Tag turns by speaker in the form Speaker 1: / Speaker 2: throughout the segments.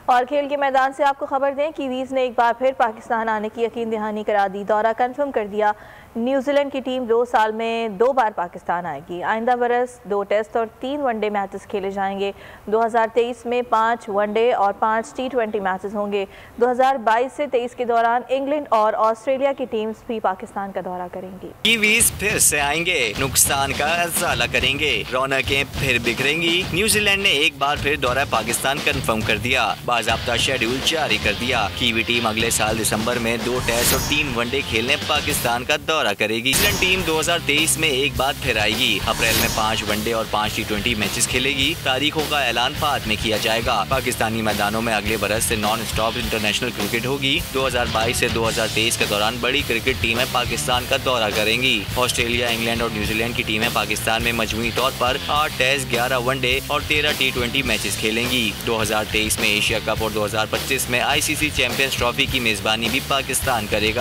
Speaker 1: और खेल के मैदान से आपको खबर दें, कीवीज़ ने एक बार फिर पाकिस्तान आने की यकीन दहानी करा दी। दौरा कंफर्म कर दिया। न्यूजीलैंड की टीम 2 साल में 2 बार पाकिस्तान आएगी। आइंदा बरस 2 टेस्ट और 3 वनडे मैचेस खेले जाएंगे। 2023 में 5 वनडे और 5 T20 मैचेस होंगे। 2022 से 23 के दौरान इंग्लैंड और ऑस्ट्रेलिया की टीम्स भी पाकिस्तान का दौरा करेंगी।
Speaker 2: कीवीज़ फिर से आएंगे, नुकसान का इजाला करेंगे, रौनकें फिर बिखरेंगी। न्यूजीलैंड ने एक बार फिर दौरा पाकिस्तान कंफर्म कर दिया, बाज़ाब्ता शेड्यूल जारी कर दिया। कीवी टीम अगले साल दिसंबर में 2 टेस्ट और 3 वनडे खेलने पाकिस्तान का दौरा करेगी। न्यूजीलैंड टीम 2023 में एक बार फिर आएगी। अप्रैल में 5 वनडे और 5 T20 मैचेस खेलेगी। तारीखों का ऐलान बाद में किया जाएगा। पाकिस्तानी मैदानों में अगले बरस से नॉन स्टॉप इंटरनेशनल क्रिकेट होगी। 2022 से 2023 के दौरान बड़ी क्रिकेट टीमें पाकिस्तान का दौरा करेंगी। ऑस्ट्रेलिया, इंग्लैंड और न्यूजीलैंड की टीमें पाकिस्तान में मजमूई तौर पर 8 टेस्ट, 11 वनडे और 13 T20 मैचेस खेलेंगी। 2023 में एशिया कप और 2025 में ICC चैंपियंस ट्रॉफी की मेजबानी भी पाकिस्तान करेगा।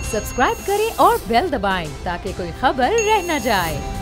Speaker 3: सब्सक्राइब करें और बेल दबाएं ताकि कोई खबर रह न जाए।